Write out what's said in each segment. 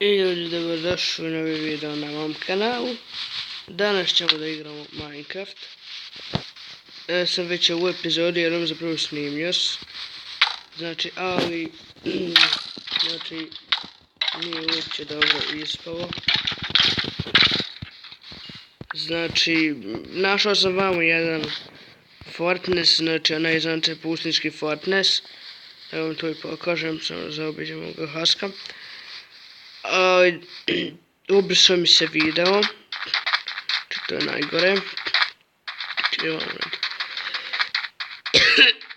I ljudi, dobrodošli u novi video na mom kanalu. Danas ćemo da igramo Minecraft. Ja sam već u epizodi jednom zapravo snimio. Znači, ali nije uopće dobro ispalo. Znači, našao sam vamo jedan Fortness, znači onaj znači pustinjski Fortness. Da vam to i pokažem, samo zaobiđemo ga haskam. Ubrisao mi se video, to je najgore.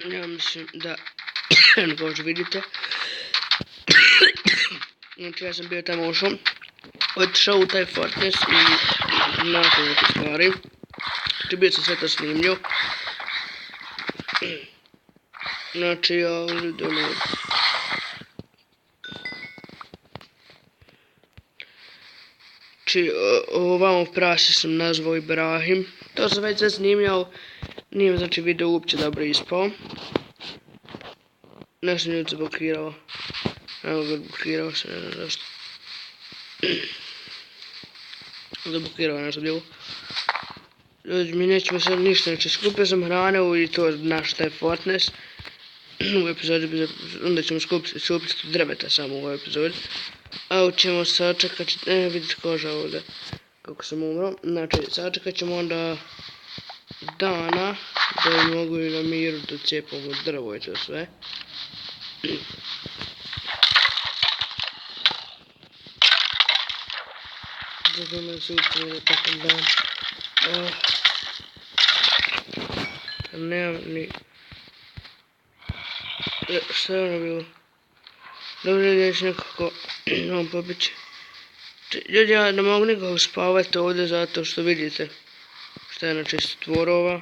Ja mislim da, kao što vidite, znači ja sam bio tamo ušao, otišao u taj Fortness i nakon neke stvari. Znači bio sam sve to snimio. Znači ja idemo. Znači ovamo prase sam nazvao Ibrahim. To sam već sve snimio, nije znači video uopće dobro ispao. Nešto mi je zablokirao. Evo ga, blokirao se, ne znam zašto. Zablokirao je nešto bilo. Ljudi, mi nećemo sad ništa, znači skupio sam hrane i to naš taj Fortness. U epizodi, onda ćemo skupiti drveta samo u ovoj epizodi. A ćemo sačekati, vidite koža ovdje, kako sam umro. Znači, sačekat ćemo onda dana, da bi mogli na miru da cijepamo drvo i to sve. Zato me se učinio takav dan. Nemam ni... Šta je ono bilo? Dobro, da će nekako on pobići. Ljudi, ja ne mogu nikako spavati ovdje zato što vidite šta je znači stvorova.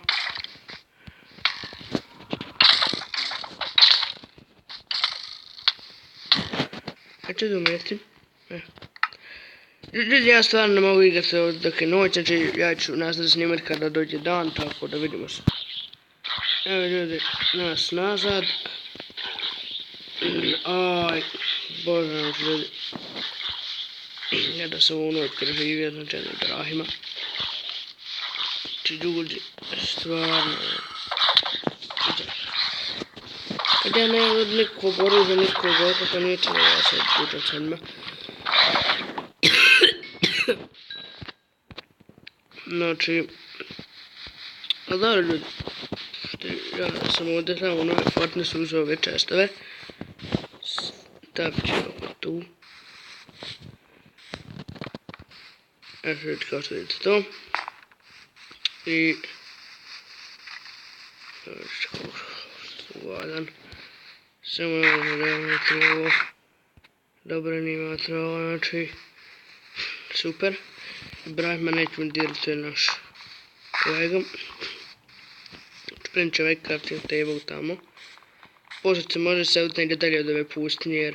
Ja ću da umjetim. Ljudi, ja stvarno ne mogu igrati ovdje dok je noć, znači ja ću nastaviti snimati kada dođe dan, tako da vidimo se. Evo ljudi, nas nazad. Aj, bože nam ljudi. Ja da sam u noć preživio, znači jedno Ibrahima. Znači ljudi, stvarno. Kad ja nemam nikog oružja, nikog otoka, ničega, ja se učam sa njima. Znači, ali dobro ljudi, ja sam ovdje tamo u nove Fortness uzeo ove čestove. Stavit ću ovo tu. Evo vidite kao što vidite to. I... Uvadan. Samo je travo. Dobro nima travo, znači... Super. Ibrahima nećemo dirati, to je naš kolega. Spremit ću ovaj crafting table tamo. Poslije se može seliti negdje dalje od ove pustinje jer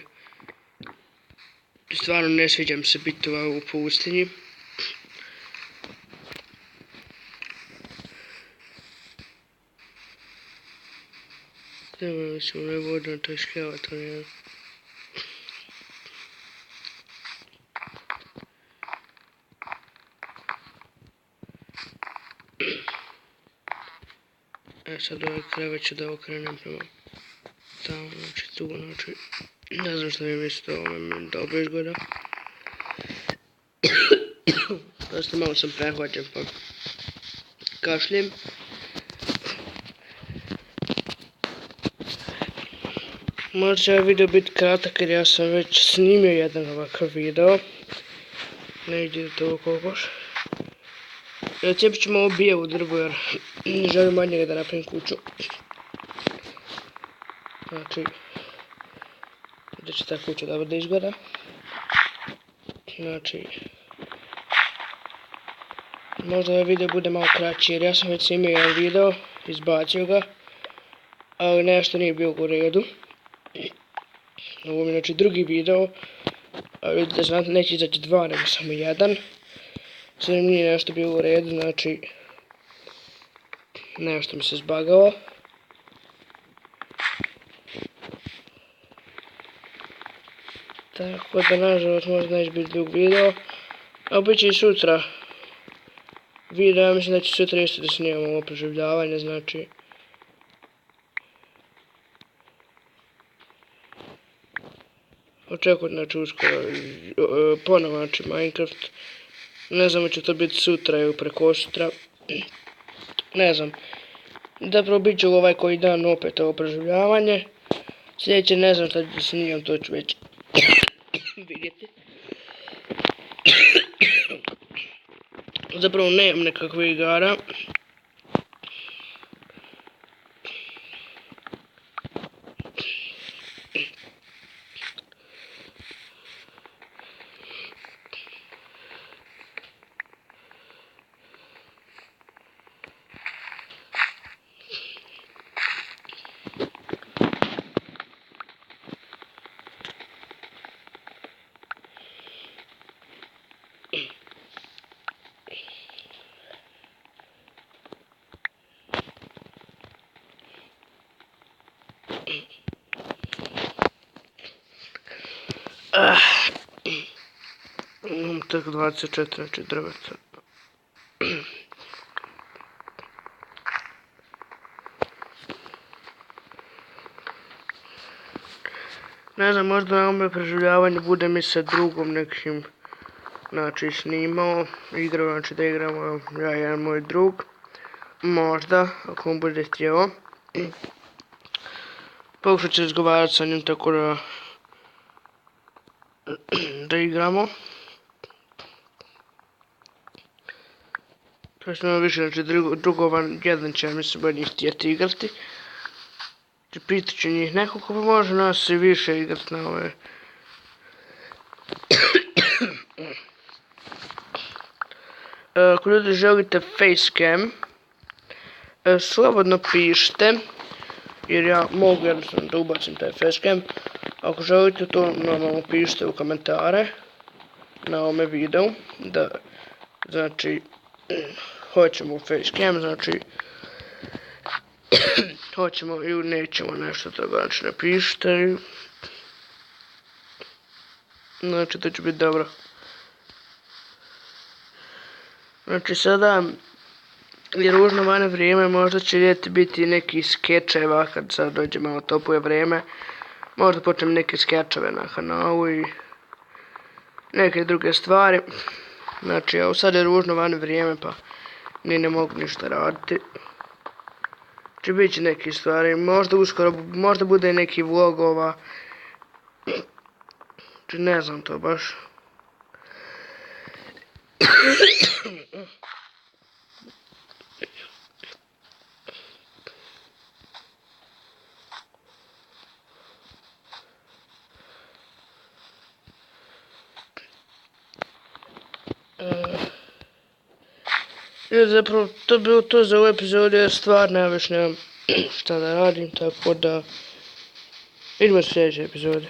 stvarno ne sviđam se biti u pustinji. Znamo ćemo ne vodno to iškljavati on jedan. Sad ovaj krevet ću da okrenem prema tamo, znači tu, znači ne znam što mi mislite o ovome dobro izgleda. Prosto malo sam prehvaćen pa kašljem. Možda će ovaj video biti kratak jer ja sam već snimio jedan ovakav video. Ne vidite to kokoš. Cijepit ćemo ovo bijevu drvo jer ne želim od njega da napravim kuću. Znači, da će ta kuća dobro da izgleda. Znači, možda ovaj video bude malo kraći jer ja sam već snimio jedan video, izbacio ga, ali nešto nije bilo u redu. Ovo mi je znači drugi video, a vidite znate neće izaći dva nego samo jedan. Sve mi nije nešto bilo u redu, znači nešto mi se zbagalo. Tako da nažalost možda neće biti dug video. A bit će i sutra video, ja mislim da će sutra isto da snimamo ovo preživljavanje, znači. Očekujem znači uskoro ponovo znači Minecraft. Ne znam će to biti sutra ili prekosutra. Ne znam. Zapravo bit će ovaj koji dan opet ovo preživljavanje. Sljedeće ne znam šta ću snimam, to ću već vidjeti. Zapravo nemam nekakve igara. Imam tek 24 znači drveca. Ne znam, možda na ovome preživljavanju bude mi sa drugom nekim znači snimao igru, znači da igramo ja i jedan moj drug. Možda, ako mu bude htjeo. Pokušat ću razgovarati sa njim tako da igramo. To smo više, znači drugovan jedan će mislim bolje htjeti igrati. Pitat ću njih nekoliko, pa može nas i više igrati na ove. Ako ljudi želite facecam, slobodno pišite, jer ja mogu jednostavno da ubacim taj facecam. Ako želite to normalno pišite u komentare na ovome videu, da znači hoćemo facecam, znači hoćemo ili nećemo nešto toga, znači napišite. Znači to će biti dobro. Znači sada je ružno vane vrijeme, možda će ljeti biti neki skečeva kad sad dođe malo toplije vrijeme. Možda počnem neke skečeve na kanalu i neke druge stvari. Znači evo sad je ružno vane vrijeme pa ni ne mogu ništa raditi. Znači bit će neke stvari, možda uskoro, možda bude neki vlogova. Znači ne znam to baš. Zapravo to je bilo to za ovu epizodu, jer stvarno ja već nemam šta da radim, tako da idemo u sljedeće epizode.